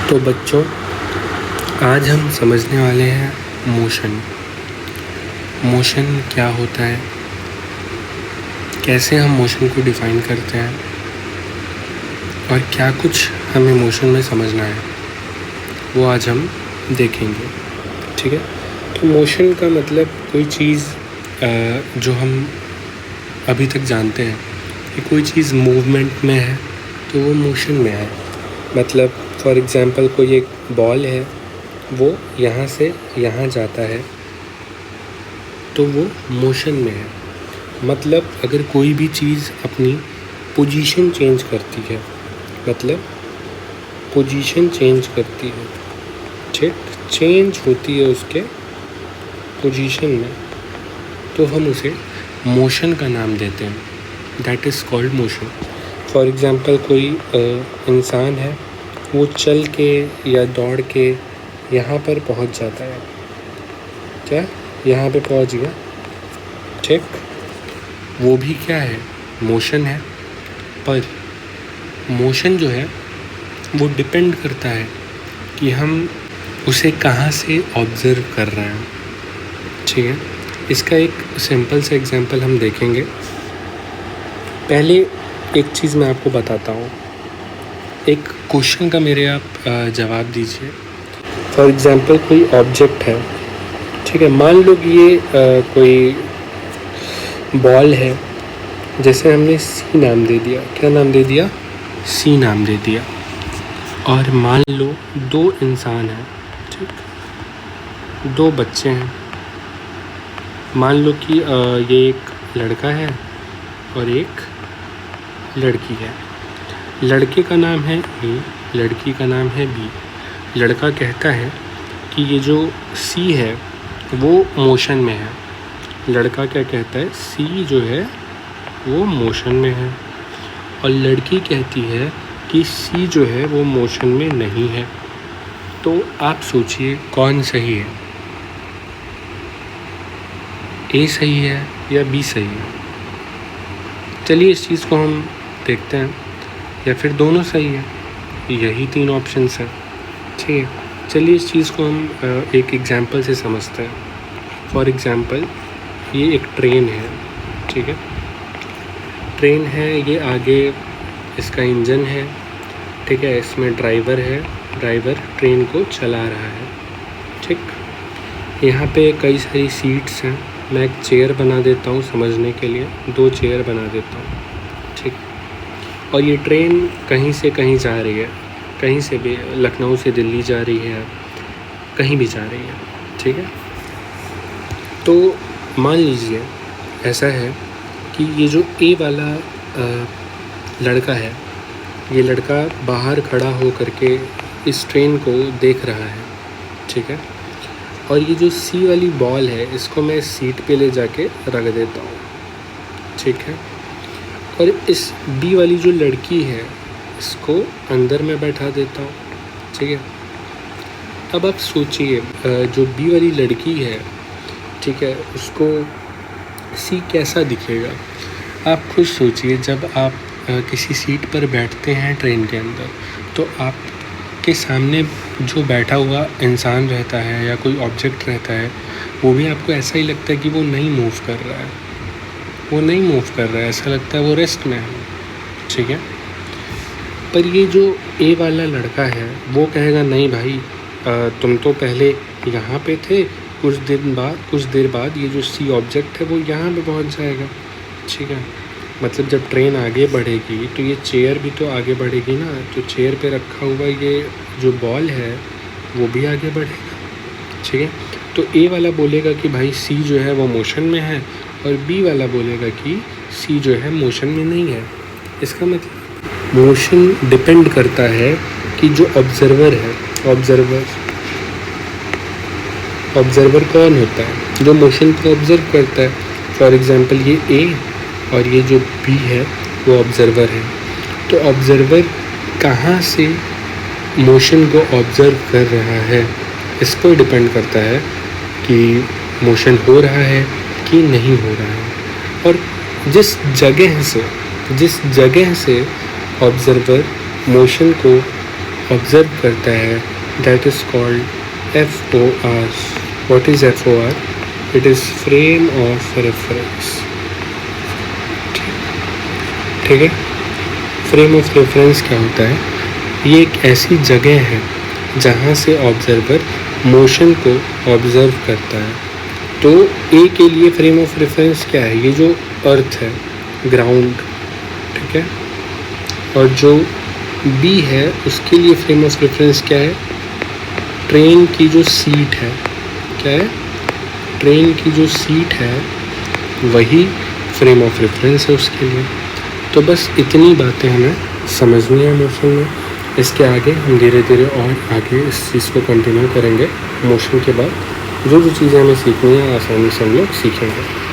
तो बच्चों, आज हम समझने वाले हैं मोशन। मोशन क्या होता है, कैसे हम मोशन को डिफ़ाइन करते हैं और क्या कुछ हमें मोशन में समझना है, वो आज हम देखेंगे। ठीक है। तो मोशन का मतलब कोई चीज़ जो हम अभी तक जानते हैं कि कोई चीज़ मूवमेंट में है तो वो मोशन में है। मतलब फॉर एग्ज़ाम्पल कोई एक बॉल है, वो यहाँ से यहाँ जाता है तो वो मोशन में है। मतलब अगर कोई भी चीज़ अपनी पोजीशन चेंज करती है, मतलब पोजीशन चेंज करती है, ठीक, चेंज होती है उसके पोजीशन में, तो हम उसे मोशन का नाम देते हैं। That is called motion. For example कोई इंसान है, वो चल के या दौड़ के यहाँ पर पहुँच जाता है, क्या यहाँ पे पहुँच गया, ठीक, वो भी क्या है, मोशन है। पर मोशन जो है वो डिपेंड करता है कि हम उसे कहाँ से ऑब्ज़र्व कर रहे हैं। ठीक है। इसका एक सिंपल सा एग्जांपल हम देखेंगे। पहले एक चीज़ मैं आपको बताता हूँ, एक क्वेश्चन का मेरे आप जवाब दीजिए। फॉर एग्ज़ाम्पल कोई ऑब्जेक्ट है, ठीक है, मान लो कि ये कोई बॉल है, जैसे हमने सी नाम दे दिया। क्या नाम दे दिया? सी नाम दे दिया। और मान लो दो इंसान हैं, ठीक, दो बच्चे हैं। मान लो कि ये एक लड़का है और एक लड़की है। लड़के का नाम है ए, लड़की का नाम है बी। लड़का कहता है कि ये जो सी है वो मोशन में है। लड़का क्या कहता है? सी जो है वो मोशन में है। और लड़की कहती है कि सी जो है वो मोशन में नहीं है। तो आप सोचिए कौन सही है, ए सही है या बी सही है? चलिए इस चीज़ को हम देखते हैं, या फिर दोनों सही है। यही तीन ऑप्शंस हैं। ठीक है। चलिए इस चीज़ को हम एक एग्जांपल से समझते हैं। फॉर एग्जांपल ये एक ट्रेन है, ठीक है, ट्रेन है, ये आगे इसका इंजन है, ठीक है, इसमें ड्राइवर है, ड्राइवर ट्रेन को चला रहा है, ठीक। यहाँ पे कई सारी सीट्स हैं। मैं एक चेयर बना देता हूँ समझने के लिए, दो चेयर बना देता हूँ, ठीक। और ये ट्रेन कहीं से कहीं जा रही है, कहीं से भी, लखनऊ से दिल्ली जा रही है, कहीं भी जा रही है, ठीक है। तो मान लीजिए ऐसा है कि ये जो ए वाला लड़का है, ये लड़का बाहर खड़ा हो करके इस ट्रेन को देख रहा है, ठीक है। और ये जो सी वाली बॉल है, इसको मैं सीट पे ले जाके रख देता हूँ, ठीक है। और इस बी वाली जो लड़की है, इसको अंदर में बैठा देता हूँ, ठीक है। अब आप सोचिए जो बी वाली लड़की है, ठीक है, उसको सी कैसा दिखेगा? आप खुद सोचिए, जब आप किसी सीट पर बैठते हैं ट्रेन के अंदर, तो आपके सामने जो बैठा हुआ इंसान रहता है या कोई ऑब्जेक्ट रहता है, वो भी आपको ऐसा ही लगता है कि वो नहीं मूव कर रहा है, वो नहीं मूव कर रहा है, ऐसा लगता है वो रेस्ट में है, ठीक है। पर ये जो ए वाला लड़का है, वो कहेगा नहीं भाई, तुम तो पहले यहाँ पे थे, कुछ देर बाद ये जो सी ऑब्जेक्ट है वो यहाँ पे पहुँच जाएगा, ठीक है। मतलब जब ट्रेन आगे बढ़ेगी तो ये चेयर भी तो आगे बढ़ेगी ना, तो चेयर पे रखा हुआ ये जो बॉल है वो भी आगे बढ़ेगा, ठीक है। तो ए वाला बोलेगा कि भाई सी जो है वो मोशन में है, और बी वाला बोलेगा कि सी जो है मोशन में नहीं है। इसका मतलब मोशन डिपेंड करता है कि जो ऑब्जर्वर है, ऑब्जर्वर कौन होता है? जो मोशन को ऑब्ज़र्व करता है। फॉर एग्ज़ाम्पल ये ए और ये जो बी है वो ऑब्ज़र्वर है। तो ऑब्ज़र्वर कहाँ से मोशन को ऑब्ज़र्व कर रहा है, इस पर डिपेंड करता है कि मोशन हो रहा है कि नहीं हो रहा है। और जिस जगह से ऑब्ज़र्वर मोशन को ऑब्ज़र्व करता है, that is called FOR. What is FOR? It is frame of reference. ठीक है. फ्रेम ऑफ रेफरेंस क्या होता है? ये एक ऐसी जगह है जहाँ से ऑब्जर्वर मोशन को ऑब्ज़र्व करता है. तो ए के लिए फ्रेम ऑफ रेफरेंस क्या है? ये जो अर्थ है, ग्राउंड. ठीक है. और जो बी है उसके लिए फ्रेम ऑफ रेफरेंस क्या है? ट्रेन की जो सीट है. क्या है? ट्रेन की जो सीट है वही फ्रेम ऑफ रेफरेंस है उसके लिए. तो बस इतनी बातें हमें समझनी है मोशन में. इसके आगे हम धीरे धीरे और आगे इस चीज़ को कंटिन्यू करेंगे. मोशन के बाद जो चीज़ें हमें सीखनी है आसानी से हम लोग सीखेंगे.